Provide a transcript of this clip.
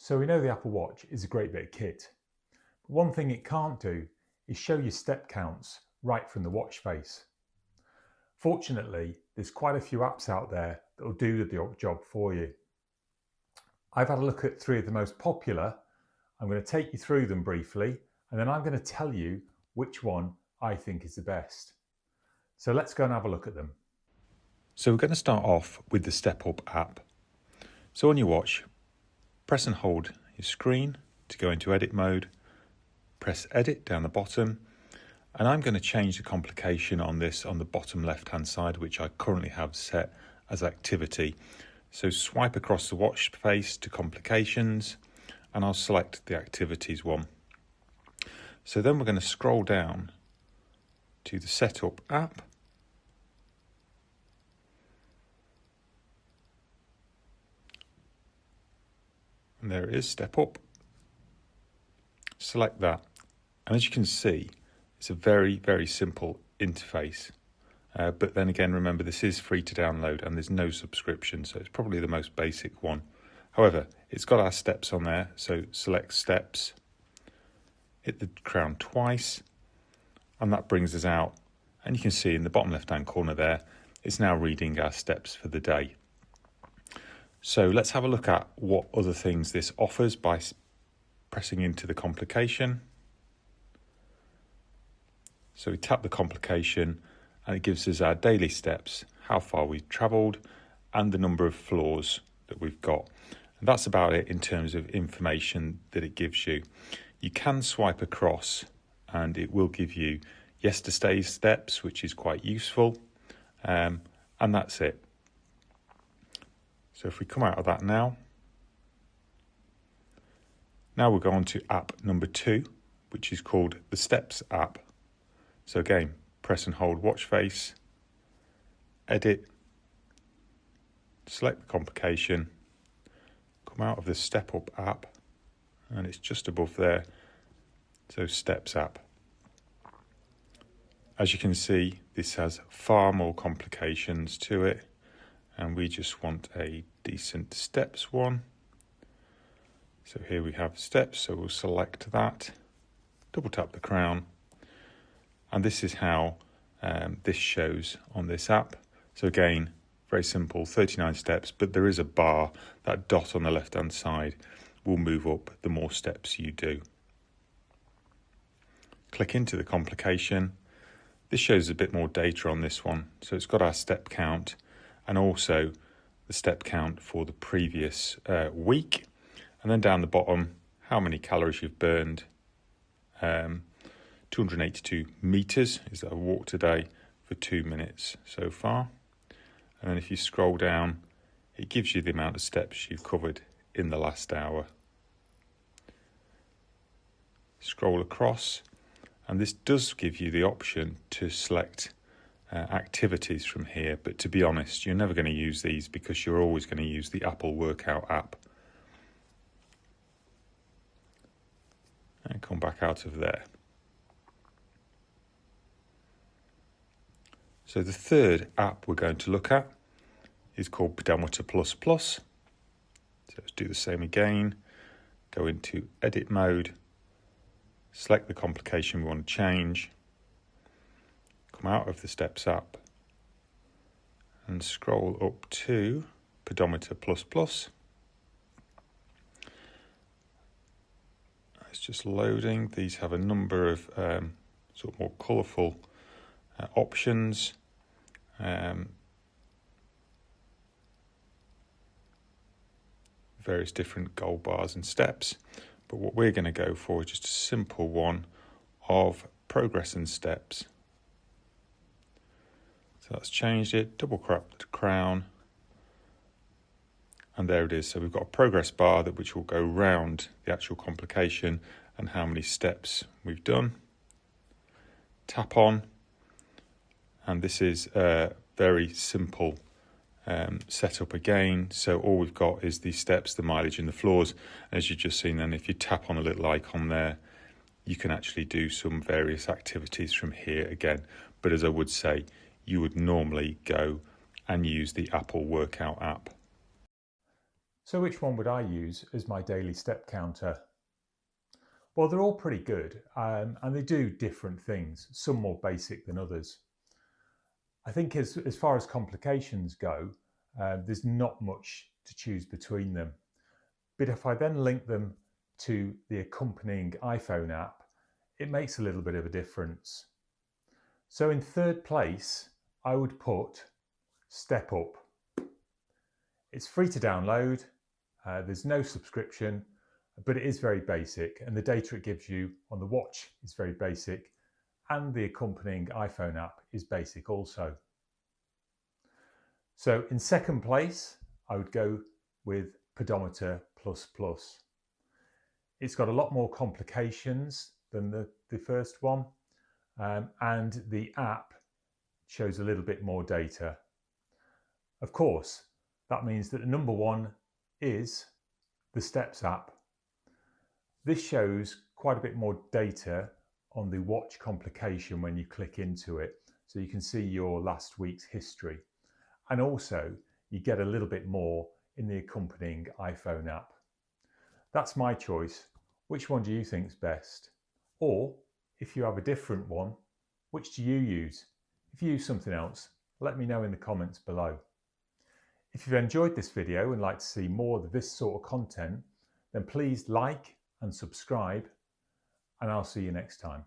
So we know the Apple Watch is a great bit of kit. But one thing it can't do is show you step counts right from the watch face. Fortunately, there's quite a few apps out there that will do the job for you. I've had a look at 3 of the most popular. I'm going to take you through them briefly, and then I'm going to tell you which one I think is the best. So let's go and have a look at them. So we're going to start off with the StepUp app. So on your watch, press and hold your screen to go into edit mode. Press edit down the bottom, and I'm going to change the complication on this on the bottom left hand side, which I currently have set as activity. So swipe across the watch face to complications, and I'll select the activities one. So then we're going to scroll down to the StepUp app. And there it is, StepUp. Select that. And as you can see, it's a very, very simple interface. But then again, remember, this is free to download and there's no subscription, so it's probably the most basic one. However, it's got our steps on there, so select steps, hit the crown twice, and that brings us out. And you can see in the bottom left-hand corner there, it's now reading our steps for the day. So let's have a look at what other things this offers by pressing into the complication. So we tap the complication and it gives us our daily steps, how far we've travelled, and the number of floors that we've got. And that's about it in terms of information that it gives you. You can swipe across and it will give you yesterday's steps, which is quite useful. And that's it. So if we come out of that now we'll go on to app number 2, which is called the Steps app. So again, press and hold watch face, edit, select the complication, come out of the StepUp app, and it's just above there, so Steps app. As you can see, this has far more complications to it, and we just want a decent steps one. So here we have steps, so we'll select that, double tap the crown, and this is how this shows on this app. So again, very simple, 39 steps, but there is a bar. That dot on the left hand side will move up the more steps you do. Click into the complication. This shows a bit more data on this one. So it's got our step count and also the step count for the previous week. And then down the bottom, how many calories you've burned. 282 meters is that I walked today for 2 minutes so far. And then if you scroll down, it gives you the amount of steps you've covered in the last hour. Scroll across, and this does give you the option to select activities from here, but to be honest, you're never going to use these because you're always going to use the Apple Workout app. And come back out of there. So the third app we're going to look at is called Pedometer Plus. So let's do the same again. Go into edit mode, select the complication we want to change, come out of the Steps app and scroll up to Pedometer Plus. It's just loading. These have a number of sort of more colourful options. Various different gold bars and steps, but what we're going to go for is just a simple one of progress and steps. So that's changed it, double tap the crown, and there it is. So we've got a progress bar which will go round the actual complication and how many steps we've done. Tap on, and this is a very simple setup again. So all we've got is the steps, the mileage and the floors. As you've just seen then, if you tap on a little icon there, you can actually do some various activities from here again. But as I would say, you would normally go and use the Apple Workout app. So which one would I use as my daily step counter? Well, they're all pretty good, and they do different things, some more basic than others. I think as far as complications go, there's not much to choose between them. But if I then link them to the accompanying iPhone app, it makes a little bit of a difference. So in third place, I would put StepUp. It's free to download, there's no subscription, but it is very basic, and the data it gives you on the watch is very basic, and the accompanying iPhone app is basic also. So in second place, I would go with Pedometer Plus. It's got a lot more complications than the first one, and the app shows a little bit more data. Of course, that means that the number one is the Steps app. This shows quite a bit more data on the watch complication when you click into it, so you can see your last week's history. And also, you get a little bit more in the accompanying iPhone app. That's my choice. Which one do you think is best? Or, if you have a different one, which do you use? If you use something else, let me know in the comments below. If you've enjoyed this video and like to see more of this sort of content, then please like and subscribe, and I'll see you next time.